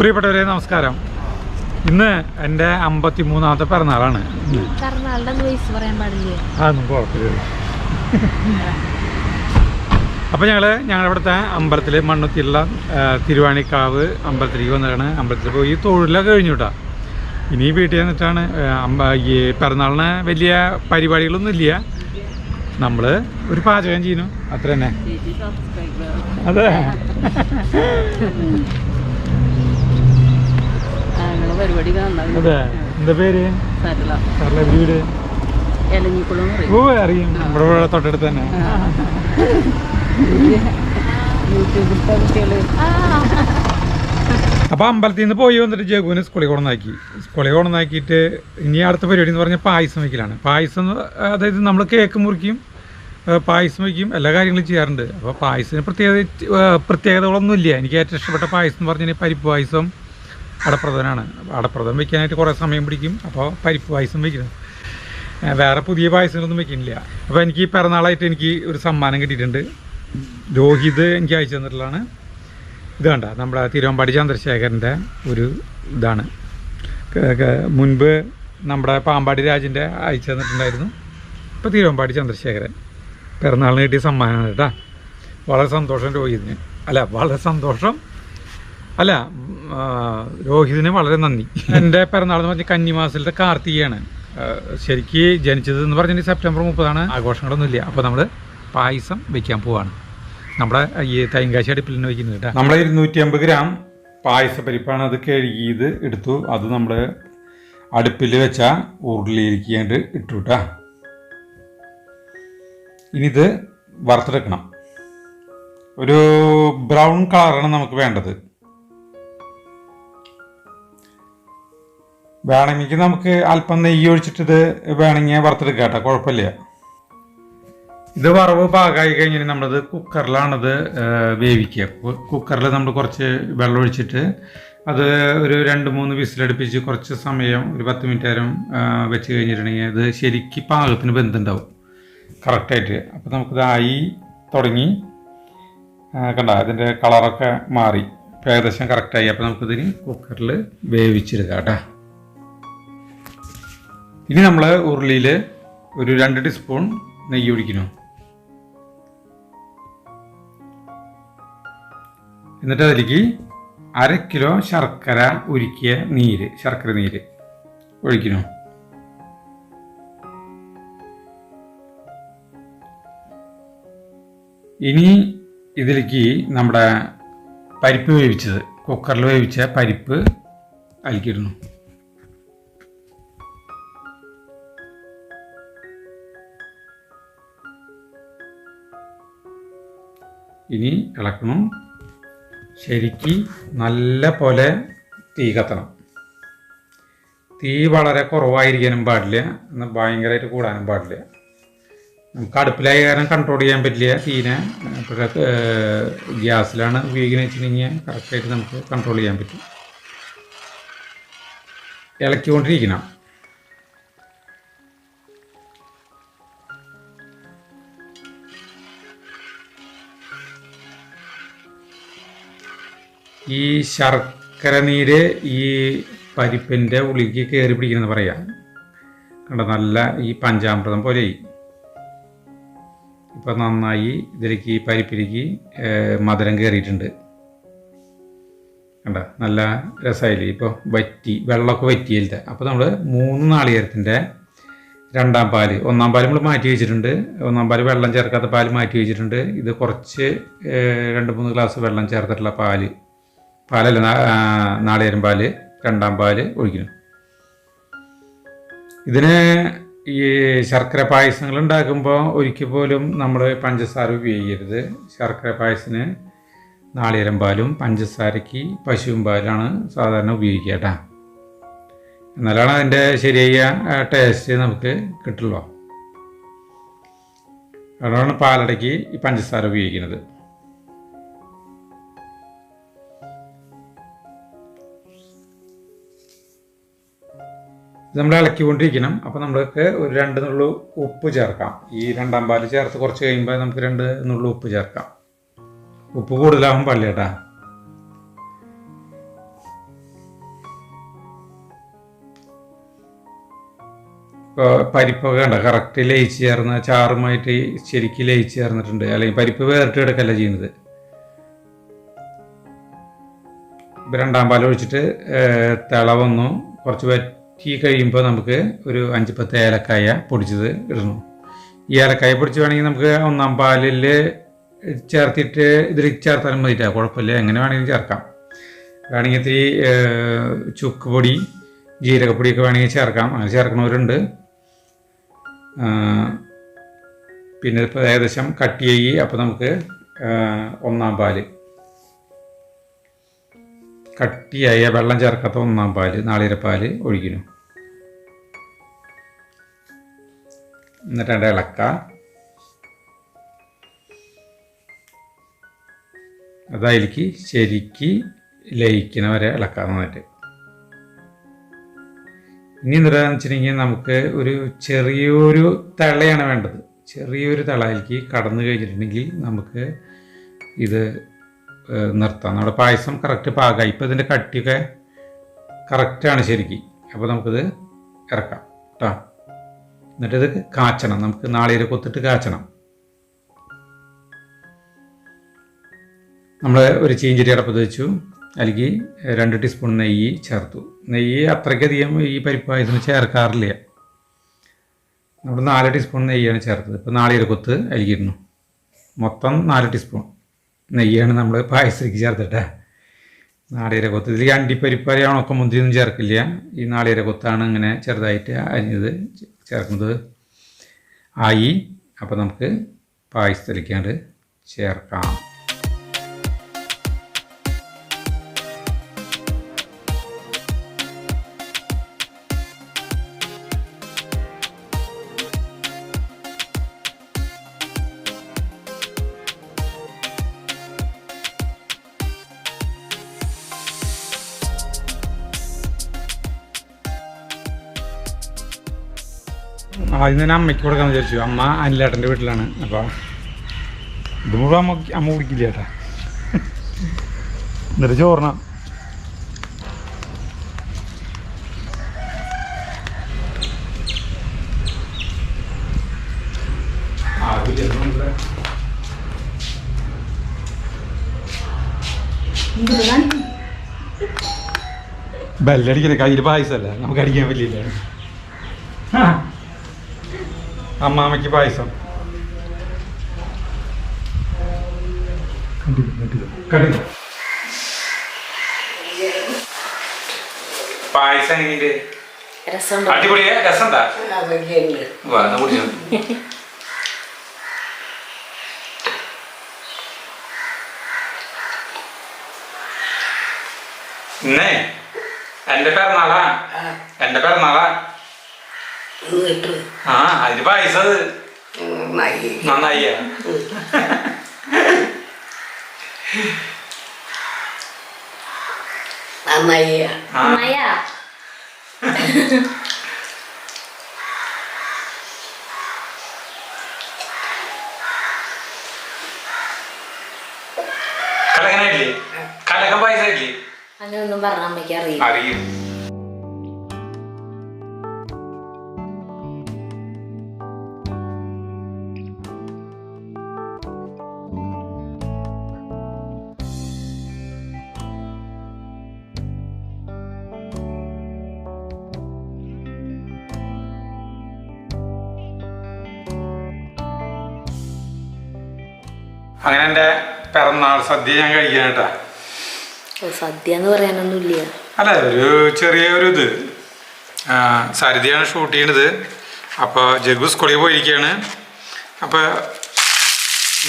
പ്രിയപ്പെട്ടവരെ നമസ്കാരം. ഇന്ന് എൻ്റെ 53ാമത്തെ പിറന്നാളാണ്. അതൊന്നും കുഴപ്പമില്ല. അപ്പോൾ ഞങ്ങളുടെ ഇവിടുത്തെ അമ്പലത്തിൽ മണ്ണുത്തിയുള്ള തിരുവാണിക്കാവ് അമ്പലത്തിലേക്ക് വന്നതാണ്. അമ്പലത്തിൽ പോയി തൊഴിലൊക്കെ കഴിഞ്ഞു കേട്ടോ. ഇനി വീട്ടിൽ വന്നിട്ടാണ് ഈ പിറന്നാളിന് വലിയ പരിപാടികളൊന്നും ഇല്ല. നമ്മൾ ഒരു പാചകം ചെയ്യുന്നു, അത്ര തന്നെ. അതെ, അതെ. എന്താ പേര്? വീട് ഓ അറിയും, നമ്മുടെ തൊട്ടടുത്ത് തന്നെ. അപ്പോൾ അമ്പലത്തിൽ നിന്ന് പോയി വന്നിട്ട് ജഗുവിന് സ്കൂളിൽ കൊണ്ടുവന്നാക്കിയിട്ട് ഇനി അടുത്ത പരിപാടി എന്ന് പറഞ്ഞാൽ പായസം വയ്ക്കലാണ്. പായസം അതായത് നമ്മൾ കേക്ക് മുറിക്കും, പായസം വയ്ക്കും, എല്ലാ കാര്യങ്ങളും ചെയ്യാറുണ്ട്. അപ്പോൾ പായസത്തിന് പ്രത്യേകതകളൊന്നുമില്ല. എനിക്ക് ഏറ്റവും ഇഷ്ടപ്പെട്ട പായസം എന്ന് പറഞ്ഞാൽ പരിപ്പ് പായസം, അടപ്രഥനാണ്. അടപ്രഥം വയ്ക്കാനായിട്ട് കുറേ സമയം പിടിക്കും. അപ്പോൾ പരിപ്പ് പായസം വയ്ക്കുന്നത്, വേറെ പുതിയ പായസങ്ങളൊന്നും വയ്ക്കുന്നില്ല. അപ്പോൾ എനിക്ക് പിറന്നാളായിട്ട് എനിക്ക് ഒരു സമ്മാനം കിട്ടിയിട്ടുണ്ട്. രോഹിത് എനിക്ക് അയച്ചു തന്നിട്ടുള്ളതാണ്. ഇത് കണ്ട, നമ്മുടെ തിരുവമ്പാടി ചന്ദ്രശേഖരൻ്റെ ഒരു ഇതാണ്. മുൻപ് നമ്മുടെ പാമ്പാടി രാജിൻ്റെ അയച്ചു തന്നിട്ടുണ്ടായിരുന്നു. ഇപ്പോൾ തിരുവമ്പാടി ചന്ദ്രശേഖരൻ പിറന്നാളിന് കിട്ടിയ സമ്മാനമാണ് കേട്ടോ. വളരെ സന്തോഷം രോഹിതിന്. വളരെ സന്തോഷം രോഹിതിന് വളരെ നന്ദി. എൻ്റെ പിറന്നാളെന്ന് പറഞ്ഞാൽ കന്നിമാസത്തിലെ കാർത്തികയാണ്. ശരിക്ക് ജനിച്ചതെന്ന് പറഞ്ഞാൽ സെപ്റ്റംബർ 30 ആഘോഷങ്ങളൊന്നുമില്ല. അപ്പോൾ നമ്മൾ പായസം വയ്ക്കാൻ പോവാണ്. നമ്മുടെ ഈ തൈങ്കാശി അടുപ്പിൽ നിന്ന് വയ്ക്കുന്നത് കേട്ടോ. നമ്മൾ 250 ഗ്രാം പായസപ്പരിപ്പാണ്. അത് കഴുകിയത് എടുത്തു. അത് നമ്മൾ അടുപ്പിൽ വെച്ച ഉരുളിയിരിക്കാണ്ട് ഇട്ടു കേട്ടോ. ഇനി ഇത് വറുത്തെടുക്കണം. ഒരു ബ്രൗൺ കളറാണ് നമുക്ക് വേണ്ടത്. വേണമെങ്കിൽ നമുക്ക് അല്പം നെയ്യ് ഒഴിച്ചിട്ട് വേണമെങ്കിൽ വറുത്തെടുക്കാം കേട്ടോ, കുഴപ്പമില്ല. ഇത് വറവ് പാകമായി കഴിഞ്ഞാൽ നമ്മളത് കുക്കറിലാണത് വേവിക്കുക. കുക്കറിൽ നമ്മൾ കുറച്ച് വെള്ളം ഒഴിച്ചിട്ട് അത് ഒരു 2-3 വിസിലടുപ്പിച്ച് കുറച്ച് സമയം, ഒരു 10 മിനിറ്റ് നേരം വെച്ച് കഴിഞ്ഞിട്ടുണ്ടെങ്കിൽ അത് ശരിക്കും പാകത്തിന് ബന്ധമുണ്ടാവും കറക്റ്റായിട്ട്. അപ്പോൾ നമുക്കിതായി തുടങ്ങി കണ്ട, അതിൻ്റെ കളറൊക്കെ മാറി ഏകദേശം കറക്റ്റായി. അപ്പോൾ നമുക്കിതിന് കുക്കറിൽ വേവിച്ചെടുക്കാം കേട്ടോ. ഇനി നമ്മൾ ഉരുളിയിൽ ഒരു 2 ടീസ്പൂൺ നെയ്യ് ഒഴിക്കണം. എന്നിട്ട് അതിലേക്ക് 1/2 കിലോ ശർക്കര ഉരുക്കിയ ശർക്കര നീര് ഒഴിക്കണം. ഇനി ഇതിലേക്ക് നമ്മുടെ പരിപ്പ് വേവിച്ചത്, കുക്കറിൽ വേവിച്ച പരിപ്പ് അതിലേക്കിടണം. ഇനി ഇളക്കണം. ശരിക്ക് നല്ല പോലെ തീ കത്തണം. തീ വളരെ കുറവായിരിക്കാനും പാടില്ല, എന്നാൽ ഭയങ്കരമായിട്ട് കൂടാനും പാടില്ല. നമുക്ക് അടുപ്പിലായ കാരണം കൺട്രോൾ ചെയ്യാൻ പറ്റില്ല തീനെ. പക്ഷേ ഗ്യാസിലാണ് ഉപയോഗിക്കുന്നത് വെച്ചിട്ടുണ്ടെങ്കിൽ കറക്റ്റായിട്ട് നമുക്ക് കൺട്രോൾ ചെയ്യാൻ പറ്റും. ഇളക്കിക്കൊണ്ടിരിക്കണം. ഈ ശർക്കര നീര് ഈ പരിപ്പിൻ്റെ ഉള്ളിലേക്ക് കയറി പിടിക്കണമെന്ന് പറയാം. കണ്ട, നല്ല ഈ പഞ്ചാമൃതം പോലെ ഇപ്പം നന്നായി ഇതിലേക്ക് ഈ പരിപ്പിലേക്ക് മധുരം കയറിയിട്ടുണ്ട്. കണ്ട, നല്ല രസമായില്ലേ. ഇപ്പോൾ വെള്ളമൊക്കെ വറ്റിയില്ല. അപ്പോൾ നമ്മൾ 3 നാളികേരത്തിൻ്റെ 2ാം പാല്, 1ാം പാല് നമ്മൾ മാറ്റി വെച്ചിട്ടുണ്ട്. 1ാം പാല് വെള്ളം ചേർക്കാത്ത പാല് മാറ്റി വെച്ചിട്ടുണ്ട്. ഇത് കുറച്ച് 2-3 ഗ്ലാസ് വെള്ളം ചേർത്തിട്ടുള്ള പാലല്ല, നാളികേരം പാല്, 2ാം പാല് ഒഴിക്കണം. ഇതിന് ഈ ശർക്കര പായസങ്ങൾ ഉണ്ടാക്കുമ്പോൾ ഒരിക്കൽ പോലും നമ്മൾ പഞ്ചസാര ഉപയോഗിക്കരുത്. ശർക്കര പായസത്തിന് നാളികേരം പാലും പഞ്ചസാരയ്ക്ക് പശുവും പാലാണ് സാധാരണ ഉപയോഗിക്കുക കേട്ടോ. എന്നാലാണ് അതിൻ്റെ ശരിയായ ടേസ്റ്റ് നമുക്ക് കിട്ടുള്ളൂ. അതുകൊണ്ടാണ് പാലടയ്ക്ക് ഈ പഞ്ചസാര ഉപയോഗിക്കുന്നത്. നമ്മൾ ഇളക്കിക്കൊണ്ടിരിക്കണം. അപ്പോൾ നമ്മൾക്ക് ഒരു 2 നുള്ളു ഉപ്പ് ചേർക്കാം. ഈ 2ാം പാല് ചേർത്ത് കുറച്ച് കഴിയുമ്പോൾ നമുക്ക് 2 നുള്ളു ഉപ്പ് ചേർക്കാം. ഉപ്പ് കൂടുതലാകും പാടില്ല കേട്ടോ. ഇപ്പോൾ പരിപ്പൊക്കെ കണ്ട കറക്റ്റ് ലയിച്ച് ചേർന്ന് ചാറുമായിട്ട് ശരിക്കും ലയിച്ച് ചേർന്നിട്ടുണ്ട്. അല്ലെങ്കിൽ പരിപ്പ് വേറിട്ട് എടുക്കല്ല ചെയ്യുന്നത്. ഇപ്പോൾ 2-ാം പാൽ ഒഴിച്ചിട്ട് തിള വന്നു കുറച്ച് വറ്റി കഴിയുമ്പോൾ നമുക്ക് ഒരു 5-10 ഏലക്കായ പൊടിച്ചത് ഇടണം. ഈ ഏലക്കായ പൊടിച്ച് വേണമെങ്കിൽ നമുക്ക് 1-ാം പാലിൽ ചേർത്തിട്ട് ഇതിൽ ചേർത്താലും മതിയിട്ടാ, കുഴപ്പമില്ല, എങ്ങനെ വേണമെങ്കിലും ചേർക്കാം. വേണമെങ്കിൽ ഇത്തിരി ചുക്ക് പൊടി ജീരകപ്പൊടിയൊക്കെ വേണമെങ്കിൽ ചേർക്കാം, അങ്ങനെ ചേർക്കണവരുണ്ട്. പിന്നെ ഇപ്പോൾ ഏകദേശം കട്ടിയായി. അപ്പോൾ നമുക്ക് 1-ാം പാല് കട്ടിയായ വെള്ളം ചേർക്കാത്ത 1-ാം പാല് നാളികേരപ്പാൽ ഒഴിക്കുന്നു. എന്നിട്ട് അതിൻ്റെ ഇളക്കാം. അതതിലേക്ക് ശരിക്ക് ലയിക്കുന്ന വരെ ഇളക്കാം നന്നായിട്ട്. ഇനി എന്താണെന്ന് വെച്ചിട്ടുണ്ടെങ്കിൽ നമുക്ക് ഒരു ചെറിയൊരു തിളയാണ് വേണ്ടത്. ചെറിയൊരു തിളയിലേക്ക് കടന്നു കഴിഞ്ഞിട്ടുണ്ടെങ്കിൽ നമുക്ക് ഇത് നിർത്താം. നമ്മുടെ പായസം കറക്റ്റ് പാകമായി. ഇപ്പോൾ ഇതിൻ്റെ കട്ടിയൊക്കെ കറക്റ്റാണ് ശരിക്ക്. അപ്പോൾ നമുക്കിത് ഇറക്കാം കേട്ടോ. എന്നിട്ടിത് കാച്ചണം. നമുക്ക് നാളികേരം കൊത്തിട്ട് കാച്ചണം. നമ്മൾ ഒരു ചീഞ്ചട്ടി അടപ്പത്ത് വെച്ചു. അതിലേക്ക് 2 ടീസ്പൂൺ നെയ്യ് ചേർത്തു. നെയ്യ് അത്രയ്ക്കധികം ഈ പരിപ്പ് പായസത്തിന് ചേർക്കാറില്ല. നമ്മൾ 4 ടീസ്പൂൺ നെയ്യാണ് ചേർത്തത്. ഇപ്പോൾ നാളികേരക്കൊത്ത് അതിലേക്കിരുന്നു. മൊത്തം 4 ടീസ്പൂൺ നെയ്യാണ് നമ്മൾ പായസത്തിലേക്ക് ചേർത്തിട്ട്. നാളികേരക്കൊത്ത് ഇതിൽ അണ്ടിപ്പരിപ്പ് ഉണക്ക മുന്തിരിയൊന്നും ചേർക്കില്ല. ഈ നാളികേരക്കൊത്താണ് ഇങ്ങനെ ചെറുതായിട്ട് അരിഞ്ഞത് ചേർക്കുന്നത്. ആയി. അപ്പോൾ നമുക്ക് പായസത്തിലേക്കാണ്ട് ചേർക്കാം. ആദ്യം തന്നെ അമ്മയ്ക്ക് കൊടുക്കാമെന്ന് വിചാരിച്ചു. അമ്മ അനിലേട്ടൻ്റെ വീട്ടിലാണ്. അപ്പോൾ ഇത് മുഴുവൻ അമ്മ കുടിക്കില്ല ചേട്ടാ. എന്നിട്ട് ചോറിന ബെല്ലടിക്കണേ. കയ്യിൽ പായസമല്ല, നമുക്ക് അടിക്കാൻ പറ്റില്ല. അമ്മാമ്മയ്ക്ക് പായസം പായസം എങ്ങനെയുണ്ട്? അടിപൊളിയാ. രസം എന്താ? ഇന്നേ എന്റെ പിറന്നാളാ. ആ അതിന് പൈസ നന്നായി. കലകനായില്ലേ? കലകം പൈസ ഇല്ലേ? അങ്ങനൊന്നും പറഞ്ഞ അമ്മയ്ക്ക് അറിയും. അങ്ങനെ എൻ്റെ പിറന്നാൾ സദ്യ ഞാൻ കഴിക്കാനായിട്ടാ. സദ്യ എന്ന് പറയാനൊന്നുമില്ല. അല്ല, ഒരു ചെറിയൊരു ഇത് സരിതയാണ് ഷൂട്ട് ചെയ്യണത്. അപ്പോൾ ജഗു സ്കൂളിൽ പോയിരിക്കുകയാണ്. അപ്പോൾ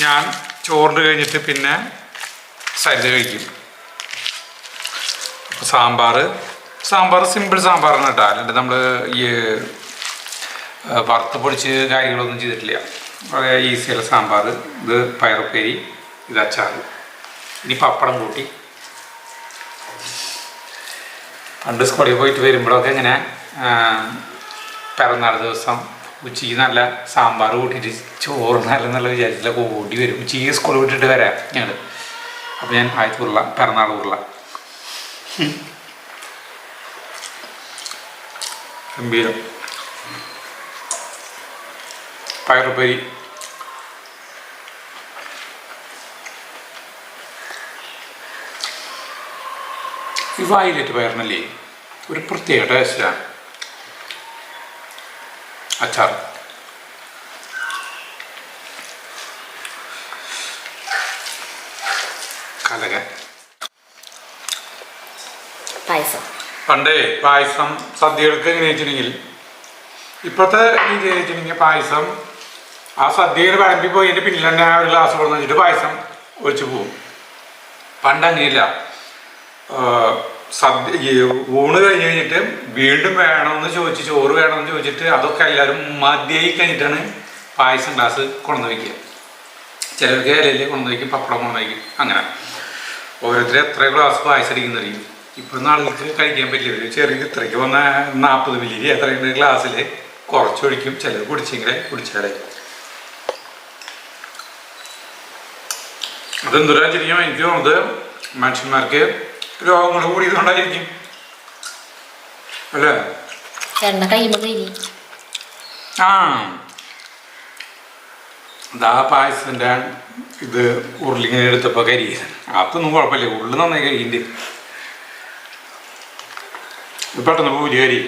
ഞാൻ ചോറിന് കഴിഞ്ഞിട്ട് പിന്നെ സരിത കഴിക്കും. അപ്പോൾ സാമ്പാർ സിമ്പിൾ സാമ്പാറാണ് കേട്ടോ. അല്ലാണ്ട് നമ്മൾ ഈ വറുത്ത് പൊടിച്ച് കാര്യങ്ങളൊന്നും ചെയ്തിട്ടില്ല. വളരെ ഈസിയുള്ള സാമ്പാർ. ഇത് പയറുപ്പേരി, ഇത് അച്ചാർ, ഇനി പപ്പടം കൂട്ടി. പണ്ട് സ്കൂളിൽ പോയിട്ട് വരുമ്പോഴൊക്കെ ഇങ്ങനെ പിറന്നാൾ ദിവസം ഉച്ചയ്ക്ക് നല്ല സാമ്പാർ കൂട്ടിയിട്ട് ചോറ് നല്ല വിചാരിച്ചില്ല കൂട്ടി വരും. ഉച്ചയ്ക്ക് സ്കൂളിൽ വിട്ടിട്ട് വരാം ഞങ്ങൾ. അപ്പോൾ ഞാൻ ആദ്യത്തെ ഉരുള പിറന്നാൾ ഉരുള ഗംഭീരം. പയറുപ്പേരി. ഈ വയലറ്റ് പയറിനല്ലേ ഒരു പ്രത്യേക ടേസ്റ്റാണ്. അച്ചാർ കലക. പായസം പണ്ടേ പായസം സദ്യകൾക്ക് എങ്ങനെ വെച്ചിട്ടുണ്ടെങ്കിൽ ഇപ്പോഴത്തെ രീതി വെച്ചിട്ടുണ്ടെങ്കിൽ പായസം ആ സദ്യയിൽ വിളമ്പി പോയി എൻ്റെ പിന്നിൽ തന്നെ ഒരു ഗ്ലാസ് കൊടുന്ന് വെച്ചിട്ട് പായസം ഒഴിച്ചു പോകും. പണ്ട് അങ്ങനെയില്ല. സദ്യ ഊണ് കഴിഞ്ഞ് കഴിഞ്ഞിട്ട് വീണ്ടും വേണമെന്ന് ചോദിച്ച് ചോറ് വേണമെന്ന് ചോദിച്ചിട്ട് അതൊക്കെ എല്ലാവരും മതിയായി കഴിഞ്ഞിട്ടാണ് പായസം ഗ്ലാസ് കൊണ്ടു വയ്ക്കുക. ചിലർക്ക് ഇലയിൽ കൊണ്ടു വയ്ക്കും, പപ്പടം കൊണ്ടു വയ്ക്കും. അങ്ങനെ ഓരോരുത്തർ എത്ര ഗ്ലാസ് പായസം അടിക്കുന്നറിയും. ഇപ്പോഴൊന്നും ആളുകൾക്ക് കഴിക്കാൻ പറ്റില്ല. ഒരു ചെറിയ ഇത്രയ്ക്ക് വന്ന 40 മില്ലി എത്രയുണ്ട് ഗ്ലാസ്സിൽ കുറച്ചൊഴിക്കും. ചിലർ കുടിച്ചാലേ അതെന്തൊരു വെച്ചിരിക്കും. എനിക്ക് തോന്നുന്നത് മനുഷ്യന്മാർക്ക് രോഗങ്ങൾ കൂടിയതുകൊണ്ടായിരിക്കും അല്ലേ? എണ്ണ കഴിയുമ്പോൾ കഴിഞ്ഞു. ആ ഇതാ പായസത്തിൻ്റെ ഇത് ഉരുളിങ്ങനെ എടുത്തപ്പോൾ കരിയത് അതൊന്നും കുഴപ്പമില്ല. ഉരുള് നന്നായി കരിയുണ്ട്. പെട്ടെന്ന് പൂലി കരി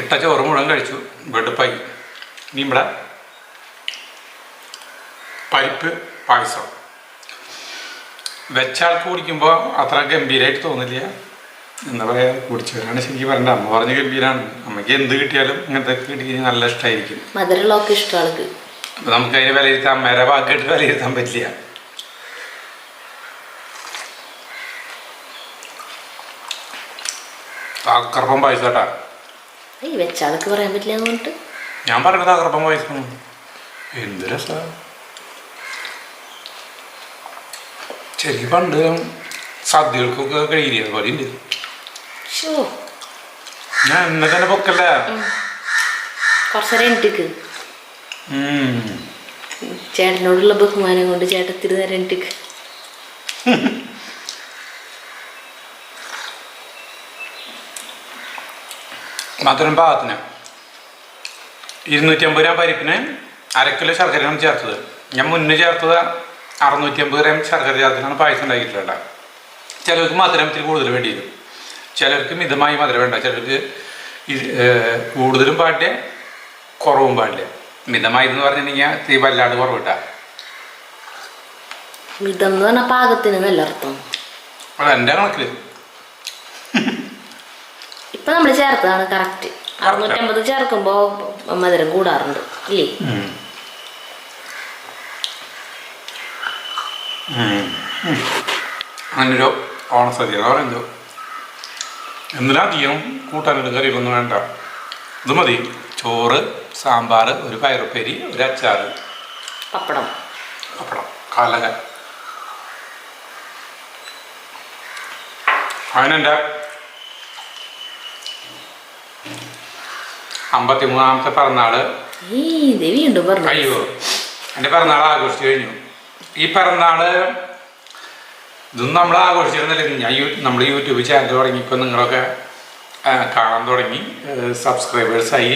ഇട്ട ചോറ് മുഴുവൻ കഴിച്ചു. വെടുപ്പായി. ഇനി ഇവിടെ പരിപ്പ് പായസം വെച്ചാൾക്ക് കുടിക്കുമ്പോൾ അത്ര ഗംഭീരമായിട്ട് തോന്നില്ല. എന്താ പറയുക, കുടിച്ചവരാണ് ശരിക്കും പറയണ്ട. അമ്മ പറഞ്ഞ് ഗംഭീരമാണ്. അമ്മയ്ക്ക് എന്ത് കിട്ടിയാലും ഇങ്ങനത്തെ കിട്ടി നല്ല ഇഷ്ടമായിരിക്കും. മധുരമുള്ളതൊക്കെ ഇഷ്ടം ആൾക്ക്. അപ്പം നമുക്ക് അതിനെ വിലയിരുത്താൻ അമ്മേരെ ഭാഗമായിട്ട് വിലയിരുത്താൻ പറ്റില്ല. തകർപ്പം പായസം കേട്ടാ. വെച്ചാൾക്ക് പറയാൻ പറ്റില്ല എന്നിട്ട് ഞാൻ പറഞ്ഞത് തകർപ്പം പായസം എന്ത് രസമാണ്. ശരി പണ്ട് സദ്യകൾക്കൊക്കെ കഴിയില്ല അതുപോലെ ഉണ്ട്. ഞാൻ എന്നെ തന്നെ പൊക്കല്ല. കുറച്ചേരം എണ്ണിക്ക് ചേട്ടനോടുള്ള ബഹുമാനം കൊണ്ട് ചേട്ടത്തിരി നേരം എണ്ണിക്ക്. മധുരം പാകത്തിന് 250 ഗ്രാം പരിപ്പിന് 1/2 കിലോ ശർക്കരയാണ് ചേർത്തത്. ഞാൻ മുന്നേ ചേർത്തത് 650 ഗ്രാം ശർക്കര ചേർത്തിട്ടാണ് പായസം ഉണ്ടാക്കിയിട്ടുള്ളത്. ചിലർക്ക് മധുരം ഇത്തിരി കൂടുതൽ വേണ്ടി വരും, ചിലർക്ക് മിതമായി മധുരം വേണ്ട, ചിലർക്ക് കൂടുതലും പാടില്ല കുറവും പാടില്ല. മിതമായിന്ന് പറഞ്ഞിട്ടുണ്ടെങ്കിൽ ഇത്തിരി വല്ലാണ്ട് കുറവിട്ട. മിതം എന്ന് പറഞ്ഞാൽ പാകത്തിന് നല്ല അർത്ഥം. അതെൻ്റെ കണക്കിൽ ഇപ്പൊ നമ്മൾ ചേർത്തതാണ് കറക്റ്റ്. 650 ചേർക്കുമ്പോ മധുരം കൂടാറുണ്ട് ഇല്ലേ? അങ്ങനൊരു ഓണസദ്യ എന്ന് പറയുന്നത് എന്തിനധികം കൂട്ടാനുള്ള കറികളൊന്നും വേണ്ട. ഇത് മതി. ചോറ്, സാമ്പാർ, ഒരു പയറുപ്പേരി, ഒരു അച്ചാർ, പപ്പടം കലക. അതിനെൻ്റെ 53ാമത്തെ പിറന്നാള്. അയ്യോ, എൻ്റെ പിറന്നാൾ ആഘോഷിച്ചു കഴിഞ്ഞു. ഈ പിറന്നാള് ഇതൊന്നും നമ്മൾ ആഘോഷിച്ചിരുന്നില്ല. ഞാൻ നമ്മൾ യൂട്യൂബ് ചാനൽ തുടങ്ങിയപ്പോൾ നിങ്ങളൊക്കെ കാണാൻ തുടങ്ങി, സബ്സ്ക്രൈബേഴ്സായി,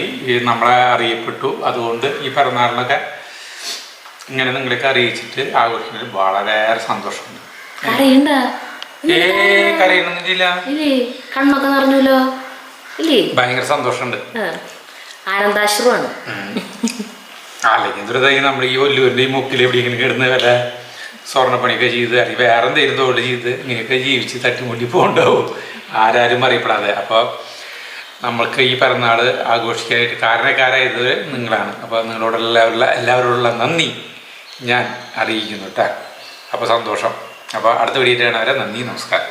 നമ്മളെ അറിയപ്പെട്ടു. അതുകൊണ്ട് ഈ പിറന്നാളിനൊക്കെ ഇങ്ങനെ നിങ്ങളൊക്കെ അറിയിച്ചിട്ട് ആഘോഷിക്കുന്നതിൽ വളരെയേറെ സന്തോഷമുണ്ട്. കരയണമെന്നില്ല, കണ്ണൊക്കെ നിറഞ്ഞല്ലോ ഇല്ലേ? ഭയങ്കര സന്തോഷമുണ്ട്, ആനന്ദാശ്രുവാണ്. അല്ലെങ്കിൽ ദുരിതമായി നമ്മൾ ഈ ഒല്ലൂരിൻ്റെ ഈ മുക്കിൽ എവിടെയെങ്കിലും കിടന്ന് വല്ല സ്വർണ്ണപ്പണിയൊക്കെ ചെയ്ത് അല്ലെങ്കിൽ വേറെ എന്തെങ്കിലും തൊഴിൽ ചെയ്ത് ഇങ്ങനെയൊക്കെ ജീവിച്ച് തട്ടിമുട്ടി പോകണ്ടാവും, ആരാരും അറിയപ്പെടാതെ. അപ്പോൾ നമ്മൾക്ക് ഈ പിറന്നാൾ ആഘോഷിക്കാനായിട്ട് കാരണക്കാരായത് നിങ്ങളാണ്. അപ്പോൾ എല്ലാവരോടുള്ള നന്ദി ഞാൻ അറിയിക്കുന്നു കേട്ടോ. അപ്പോൾ സന്തോഷം. അപ്പോൾ അടുത്ത വീഡിയോയിലാണ് വരെ. നന്ദി, നമസ്കാരം.